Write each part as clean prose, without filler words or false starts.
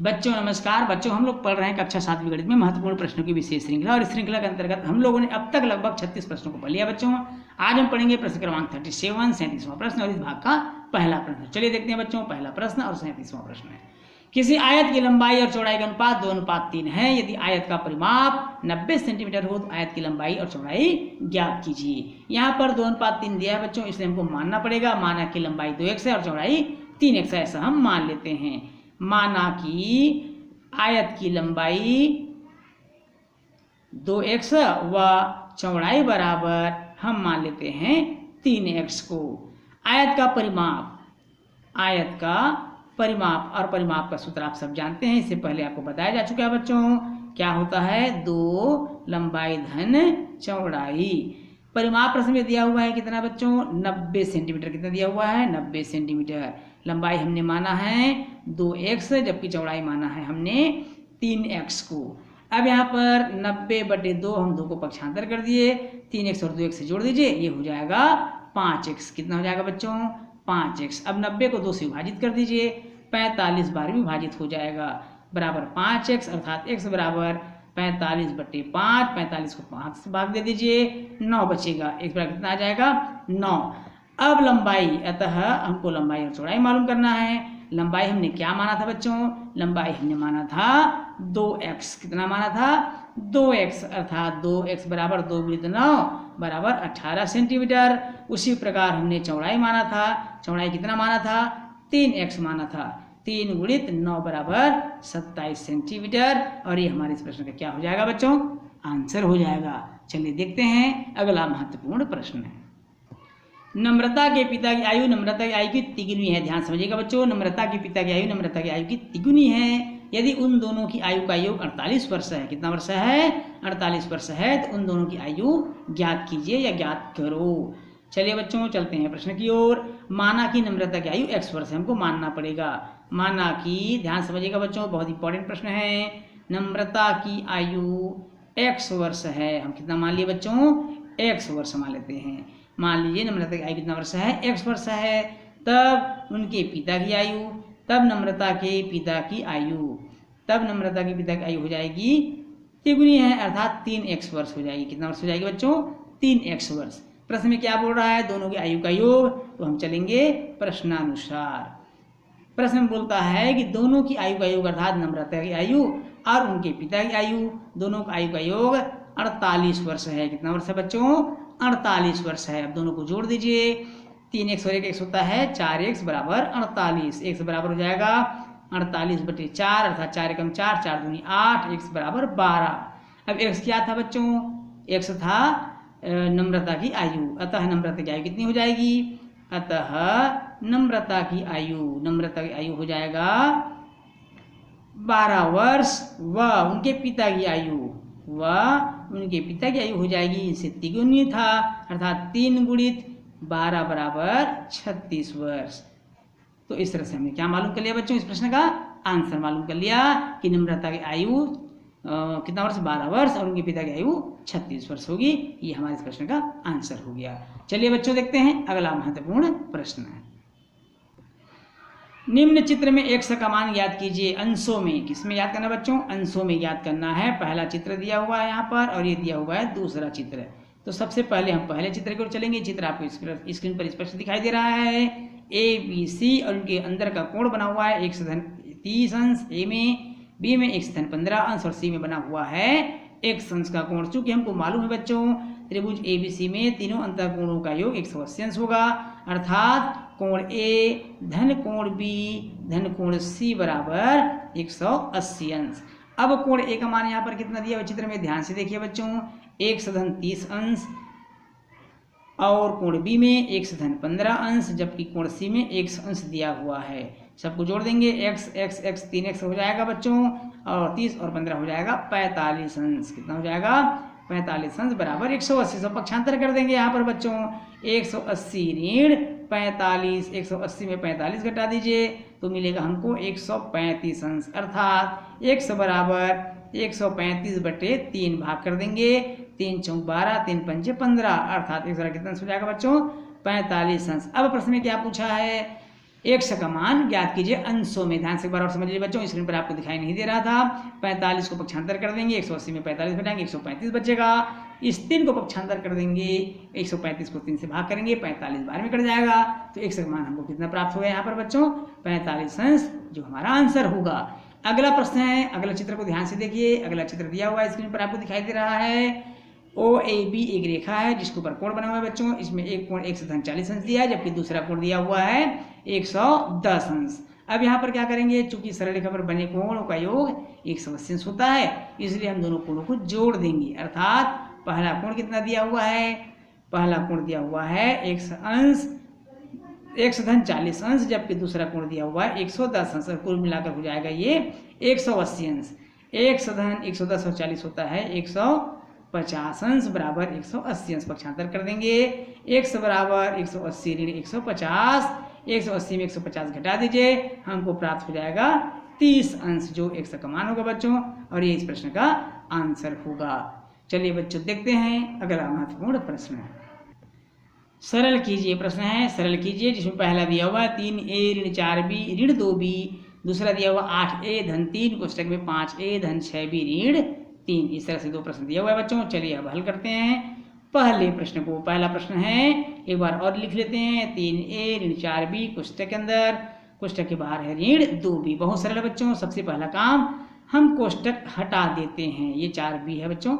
बच्चों नमस्कार। बच्चों हम लोग पढ़ रहे हैं कक्षा 7 गणित में महत्वपूर्ण प्रश्नों की विशेष श्रृंखला, और इस श्रृंखला के अंतर्गत हम लोगों ने अब तक लगभग 36 प्रश्नों को पढ़ लिया। बच्चों आज हम पढ़ेंगे प्रश्न क्रमांक 37 37वां प्रश्न और इस भाग का पहला प्रश्न। चलिए देखते हैं बच्चों पहला प्रश्न और 37वां प्रश्न है। किसी आयत की लंबाई और चौड़ाई का अनुपात 2:3 है। यदि आयत का परिमाप 90 सेंटीमीटर हो तो आयत की लंबाई और चौड़ाई ज्ञात कीजिए। यहाँ पर 2:3 दिया है बच्चों, इसलिए हमको मानना पड़ेगा। माना की लंबाई 2x है और चौड़ाई 3x है, ऐसा हम मान लेते हैं। माना कि आयत की लंबाई 2x व चौड़ाई बराबर हम मान लेते हैं 3x को। आयत का परिमाप और परिमाप का सूत्र आप सब जानते हैं, इससे पहले आपको बताया जा चुका है बच्चों। क्या होता है? 2 लंबाई धन चौड़ाई। परिमाप प्रश्न में दिया हुआ है कितना बच्चों? 90 सेंटीमीटर। कितना दिया हुआ है? 90 सेंटीमीटर। लंबाई हमने माना है 2x, जबकि चौड़ाई माना है हमने 3x को। अब यहाँ पर 90/2 हम 2 को पक्षांतर कर दिए, 3x और 2x से जोड़ दीजिए, ये हो जाएगा 5x। कितना हो जाएगा बच्चों? 5x। अब 90 को 2 से विभाजित कर दीजिए, 45 बार विभाजित हो जाएगा, बराबर 5x, अर्थात x बराबर 45/5। 45 को 5 से भाग दे दीजिए, 9 बचेगा। x बराबर कितना आ जाएगा? 9। अब लंबाई, अतः हमको लंबाई और चौड़ाई मालूम करना है। लंबाई हमने क्या माना था बच्चों? लंबाई हमने माना था 2x। कितना माना था? 2x, अर्थात 2x बराबर 2 × 9 बराबर 18 सेंटीमीटर। उसी प्रकार हमने चौड़ाई माना था। चौड़ाई कितना माना था? 3x माना था। 3 × 9 बराबर 27 सेंटीमीटर। और ये हमारे इस प्रश्न का क्या हो जाएगा बच्चों? आंसर हो जाएगा। चलिए देखते हैं अगला महत्वपूर्ण प्रश्न है। नम्रता के पिता की आयु नम्रता की आयु की तिगुनी है। ध्यान समझिएगा बच्चों, नम्रता के पिता की आयु नम्रता की आयु की तिगुनी है। यदि उन दोनों की आयु का योग 48 वर्ष है। कितना वर्ष है? 48 वर्ष है, तो उन दोनों की आयु ज्ञात कीजिए या ज्ञात करो। चलिए बच्चों चलते हैं प्रश्न की ओर। माना कि नम्रता की आयु x वर्ष है, हमको मानना पड़ेगा। माना कि, ध्यान समझिएगा बच्चों, बहुत इंपॉर्टेंट प्रश्न है। नम्रता की आयु x वर्ष है। हम कितना मान लिए बच्चों? x वर्ष मान लेते हैं। मान लीजिए नम्रता की आयु कितना वर्ष है? x वर्ष है। तब उनके पिता की आयु, तब नम्रता के पिता की आयु हो जाएगी तिगुनी है, अर्थात 3x वर्ष हो जाएगी। कितना वर्ष हो जाएगी बच्चों? 3x वर्ष। प्रश्न में क्या बोल रहा है? दोनों की आयु का योग। तो हम चलेंगे प्रश्नानुसार। प्रश्न में बोलता है कि दोनों की आयु का योग, अर्थात नम्रता की आयु और उनके पिता की आयु, दोनों का आयु का योग 48 वर्ष है। कितना वर्ष है बच्चों? 48 वर्ष है। अब दोनों को जोड़ दीजिए, 3x और 1x होता है 4x बराबर 48। x बराबर हो जाएगा 48/4, अर्थात 4 × 4, 4 दूनी 8, x बराबर 12। अब x क्या था बच्चों? x था नम्रता की आयु, अतः नम्रता की आयु कितनी हो जाएगी? अतः नम्रता की आयु हो जाएगा 12 वर्ष। व उनके पिता की आयु हो जाएगी, इनसे तिगुनी था, अर्थात 3 × 12 बराबर 36 वर्ष। तो इस तरह से हमने क्या मालूम कर लिया बच्चों? इस प्रश्न का आंसर मालूम कर लिया कि नम्रता की आयु कितना वर्ष? 12 वर्ष, और उनके पिता की आयु 36 वर्ष होगी। ये हमारे इस प्रश्न का आंसर हो गया। चलिए बच्चों देखते हैं अगला महत्वपूर्ण प्रश्न है। निम्न चित्र में x का मान याद कीजिए अंशों में। किसमें याद करना बच्चों? अंशों में याद करना है। पहला चित्र दिया हुआ है यहाँ पर, और ये दिया हुआ है दूसरा चित्र। तो सबसे पहले हम पहले चित्र की ओर चलेंगे। चित्र आपको स्क्रीन पर स्पष्ट दिखाई दे रहा है। ABC और उनके अंदर का कोण बना हुआ है 1:30 अंश A में, B में 1:15 अंश और C में बना हुआ है x अंश का कोण। चूंकि हमको मालूम है बच्चों त्रिभुज ABC में तीनों अंतःकोणों का योग 180 अंश होगा, अर्थात कोण A धन कोण B धन कोण C बराबर 180 अंश। अब कोण A का मान यहाँ पर कितना दिया हुआ चित्र में? ध्यान से देखिए बच्चों, 1:30 अंश, और कोण B में 1:15 अंश, जबकि कोण C में 1 अंश दिया हुआ है। सबको जोड़ देंगे, x 3x हो जाएगा बच्चों, और 30 और 15 हो जाएगा 45 अंश। कितना हो जाएगा? 45 अंश बराबर 180। सब पक्षांतर कर देंगे यहाँ पर बच्चों, 180 ऋण 45, 180 में 45 घटा दीजिए तो मिलेगा हमको 135 अंश, अर्थात x बराबर 135/3 भाग कर देंगे, 3 × 12, 3 × 5 = 15, अर्थात x बराबर कितना हो जाएगा बच्चों? 45 अंश। अब प्रश्न में क्या पूछा है? x का मान ज्ञात कीजिए अंशों में। ध्यान से एक बार और समझ लीजिए बच्चों, स्क्रीन पर आपको दिखाई नहीं दे रहा था। 45 को पक्षांतर कर देंगे, 180 में 45 घटाएंगे 135 बचेगा। इस 3 को पक्षांतर कर देंगे, 135 को 3 से भाग करेंगे, 45 बाहर में कट जाएगा। तो x का मान हमको कितना प्राप्त हो गया यहाँ पर बच्चों, 45 अंश, जो हमारा आंसर होगा। अगला प्रश्न है, अगला चित्र को ध्यान से देखिए। अगला चित्र दिया हुआ है, स्क्रीन पर आपको दिखाई दे रहा है। OAB एक रेखा है जिसके ऊपर कोण बना हुआ है बच्चों। इसमें एक कोण 140 अंश दिया है, जबकि दूसरा कोण दिया हुआ है 110 अंश। अब यहाँ पर क्या करेंगे, चूंकि सरल रेखा पर बने कोणों का योग 180 अंश होता है, इसलिए हम दोनों कोणों को जोड़ देंगे। अर्थात पहला कोण कितना दिया हुआ है, पहला कोण दिया हुआ है 140 अंश, जबकि दूसरा कोण दिया हुआ है 110 अंश। कुल मिलाकर हो जाएगा ये 180 अंश। 110 और 40 होता है 150 अंश बराबर 180 अंश। पक्षांतर कर देंगे, x बराबर 180 ऋण 150, 180 में 150 घटा दीजिए, हमको प्राप्त हो जाएगा 30 अंश, जो x का मान होगा बच्चों, और ये इस प्रश्न का आंसर होगा। चलिए बच्चों देखते हैं अगला महत्वपूर्ण प्रश्न। सरल कीजिए प्रश्न है, सरल कीजिए, जिसमें पहला दिया हुआ है 3a ऋण 4b ऋण 2b, दूसरा दिया हुआ 8a धन 3 कोष्टक में 5a धन 6b ऋण 3। इस तरह से दो प्रश्न दिया हुआ है बच्चों। चलिए अब हल करते हैं पहले प्रश्न को। पहला प्रश्न है, एक बार और लिख लेते हैं, 3a ऋण 4b कोष्टक के अंदर, कोष्टक के बाहर है ऋण 2b। बहुत सरल है बच्चों। सबसे पहला काम, हम कोष्टक हटा देते हैं। ये 4b है बच्चों,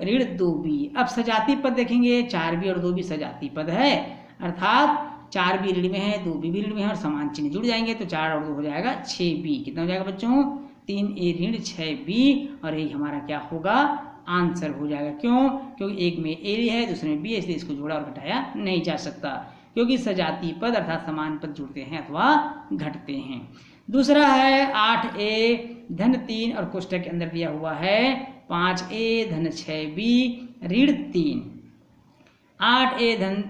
ऋण 2b। अब सजाती पद देखेंगे, 4b और 2b सजाती पद है, अर्थात 4b ऋण में है, 2b भी ऋण में है, और समान चिन्ह जुड़ जाएंगे तो 4 और 2 हो जाएगा 6b। कितना हो जाएगा बच्चों, 3a ऋण 6b, और यही हमारा क्या होगा, आंसर हो जाएगा। क्यों, क्योंकि एक में a है दूसरे में b है, इसलिए इसको जोड़ा और घटाया नहीं जा सकता, क्योंकि सजाती पद अर्थात समान पद जुड़ते हैं अथवा घटते हैं। दूसरा है 8a धन 3 और कोष्टक के अंदर दिया हुआ है 5a धन 6b ऋण 3। 8a धन,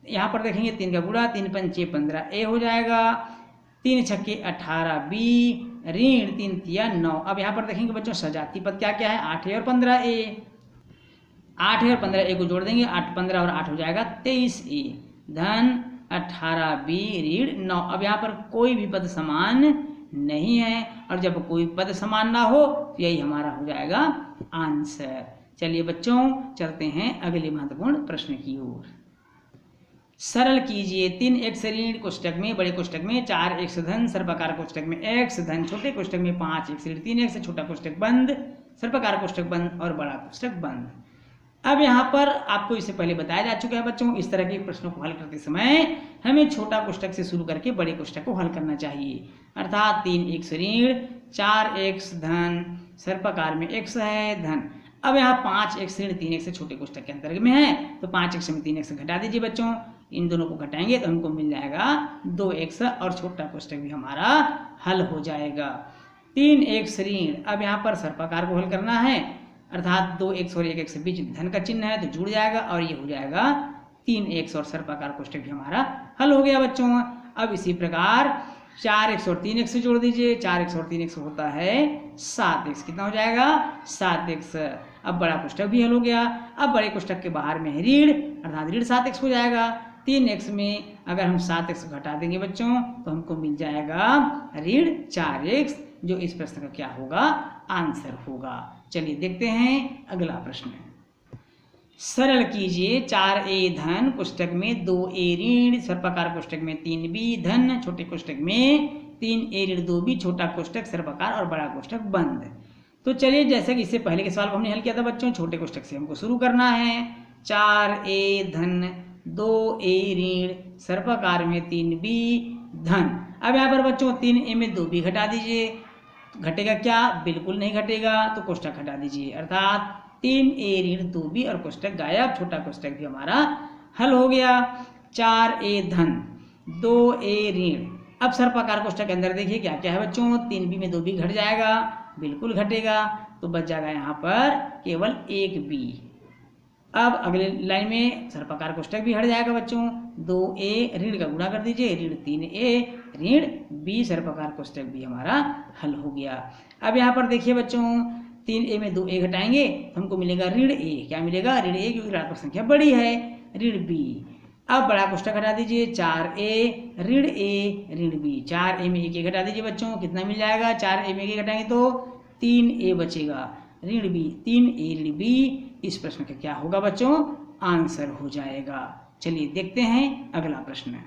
यहाँ पर देखेंगे 3 का गुणा, 3 पंचे 15a हो जाएगा, 3 छक्के 18b ऋण 3 तिया 9। अब यहाँ पर देखेंगे बच्चों सजाती पद क्या क्या है, 8a और 15a। 8a और 15a को जोड़ देंगे, 8 15 और 8 हो जाएगा 23a धन 18b ऋण 9। अब यहाँ पर कोई भी पद समान नहीं है, और जब कोई पद समान ना हो तो यही हमारा हो जाएगा आंसर। चलिए बच्चों चलते हैं अगले महत्वपूर्ण प्रश्न की ओर। सरल कीजिए, 3x ऋण कोष्टक में, बड़े कोष्टक में 4x धन, सर्पाकार कोष्टक में x धन, छोटे कोष्टक में 5x ऋण 3x, छोटा कोष्टक बंद, सर्पाकार कोष्टक बंद और बड़ा कोष्टक बंद। अब यहाँ पर आपको इससे पहले बताया जा चुका है बच्चों, इस तरह के प्रश्नों को हल करते समय हमें छोटा कोष्टक से शुरू करके बड़े कोष्टक को हल करना चाहिए। अर्थात 3x ऋण 4x धन, सर्पाकार में x है धन। अब यहाँ 5x ऋण 3x छोटे कोष्टक के अंतर्गत में है, तो 5x में 3x घटा दीजिए बच्चों, इन दोनों को घटाएंगे तो हमको मिल जाएगा 2x, और छोटा कोष्टक भी हमारा हल हो जाएगा। 3x ऋण, अब यहाँ पर सर्पाकार को हल करना है, अर्थात 2x और 1x के बीच धन का चिन्ह है तो जुड़ जाएगा, और ये हो जाएगा 3x, और सर्पाकार कोष्टक भी हमारा हल हो गया बच्चों। अब इसी प्रकार 4x और 3x से जोड़ दीजिए, 4x और 3x होता है 7x। कितना हो जाएगा, 7x। अब बड़ा कोष्टक भी हल हो गया। अब बड़े कोष्टक के बाहर में है ऋण, अर्थात ऋण 7x हो जाएगा। 3x में अगर हम 7x घटा देंगे बच्चों तो हमको मिल जाएगा ऋण 4x, जो इस प्रश्न का क्या होगा, आंसर होगा। चलिए देखते हैं अगला प्रश्न। सरल कीजिए, 4a धन कोष्टक में 2a ऋण, सर्पाकार कोष्टक में 3b धन, छोटे कोष्टक में 3a ऋण 2b, छोटा कोष्टक सर्पाकार और बड़ा कोष्टक बंद। तो चलिए जैसे कि इससे पहले के सवाल को हमने हल किया था बच्चों, छोटे कोष्टक से हमको शुरू करना है। 4a धन 2a ऋण, सर्पाकार में 3b धन। अब यहाँ पर बच्चों 3a में 2b घटा दीजिए, घटेगा क्या, बिल्कुल नहीं घटेगा, तो कोष्टक हटा दीजिए, अर्थात 3a ऋण 2b और कोष्टक गायब, छोटा कोष्टक भी हमारा हल हो गया। 4a धन 2a ऋण, अब सर्पाकार कोष्टक के अंदर देखिए क्या क्या है बच्चों, 3b में 2b घट जाएगा, बिल्कुल घटेगा, तो बच जाएगा यहाँ पर केवल 1b। अब अगले लाइन में सर्पाकार कोष्टक भी हट जाएगा बच्चों, 2a ऋण का गुणा कर दीजिए, ऋण 3a ऋण b, सर्पाकार कोष्टक भी हमारा हल हो गया। अब यहाँ पर देखिए बच्चों 3a में 2a घटाएंगे तो हमको मिलेगा ऋण a। क्या मिलेगा, ऋण a, क्योंकि ऋणात्मक संख्या बड़ी है, ऋण b। अब बड़ा कोष्ठक हटा दीजिए, 4a ऋण a ऋण b, 4a में 1 घटा दीजिए बच्चों, कितना मिल जाएगा, 4a में 1 घटाएंगे तो 3a बचेगा, ऋण b, 3a ऋण b। इस प्रश्न का क्या होगा बच्चों, आंसर हो जाएगा। चलिए देखते हैं अगला प्रश्न।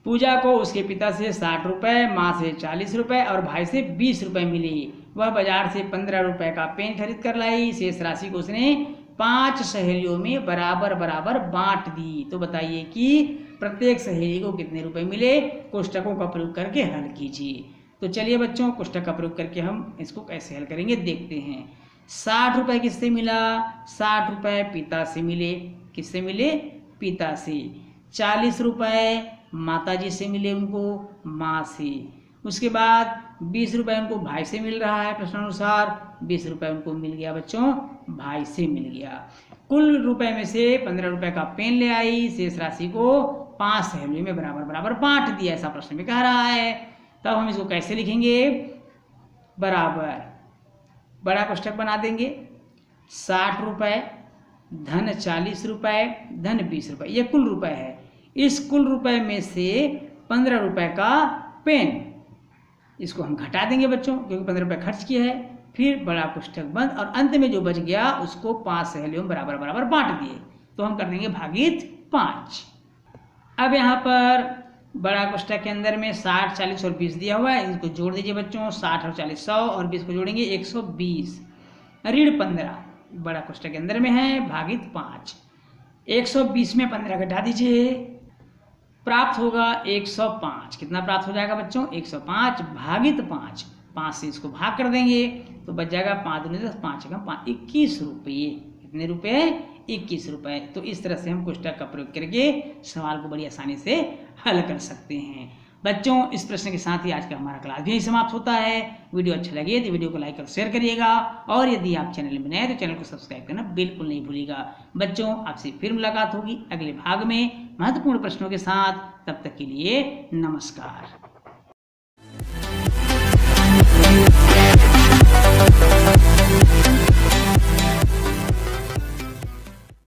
पूजा को उसके पिता से 60 रुपये, माँ से 40 रुपये और भाई से 20 रुपये मिले। वह बाजार से 15 रुपये का पेन खरीद कर लाई। शेष राशि को उसने 5 सहेलियों में बराबर बराबर बांट दी। तो बताइए कि प्रत्येक सहेली को कितने रुपए मिले। कोष्टकों का प्रयोग करके हल कीजिए। तो चलिए बच्चों, कोष्टक का प्रयोग करके हम इसको कैसे हल करेंगे देखते हैं। 60 रुपये किससे मिला, 60 रुपये पिता से मिले। किससे मिले, पिता से। 40 रुपये माताजी से मिले उनको, माँ से। उसके बाद 20 रुपये उनको भाई से मिल रहा है प्रश्नानुसार, 20 रुपये उनको मिल गया बच्चों, भाई से मिल गया। कुल रुपए में से 15 रुपये का पेन ले आई। शेष राशि को 5 सहेलियों में बराबर बराबर बांट दिया, ऐसा प्रश्न में कह रहा है। तब हम इसको कैसे लिखेंगे, बराबर बड़ा कोष्ठक बना देंगे। 60 रुपये धन 40 रुपये धन 20 रुपये, ये कुल रुपए है। इस कुल रुपए में से 15 रुपये का पेन, इसको हम घटा देंगे बच्चों, क्योंकि 15 रुपये खर्च किया है। फिर बड़ा कोष्ठक बंद और अंत में जो बच गया उसको 5 सहेलियों में बराबर बराबर बांट दिए। तो हम कर देंगे भागित 5। अब यहाँ पर बड़ा कोष्ठक के अंदर में 60, 40 और 20 दिया हुआ है, इसको जोड़ दीजिए बच्चों। 60 और 40 100 और 20 को जोड़ेंगे 120। ऋण 15 बड़ा कोष्ठक के अंदर में है, भागित 5। 120 में 15 घटा दीजिए, प्राप्त होगा 105। कितना प्राप्त हो जाएगा बच्चों, 105 भागित 5। 5 से इसको भाग कर देंगे तो बच जाएगा 5 दूनी 10, 5 एकम 5, 21 रुपये। कितने रुपये, 21 रुपये। तो इस तरह से हम कोष्ठक का प्रयोग करके सवाल को बड़ी आसानी से हल कर सकते हैं। बच्चों, इस प्रश्न के साथ ही आज का हमारा क्लास भी समाप्त होता है। वीडियो अच्छा लगे तो वीडियो को लाइक और शेयर करिएगा, और यदि आप चैनल में नए हैं तो चैनल को सब्सक्राइब करना बिल्कुल नहीं भूलिएगा। बच्चों, आपसे फिर मुलाकात होगी अगले भाग में महत्वपूर्ण प्रश्नों के साथ। तब तक के लिए नमस्कार।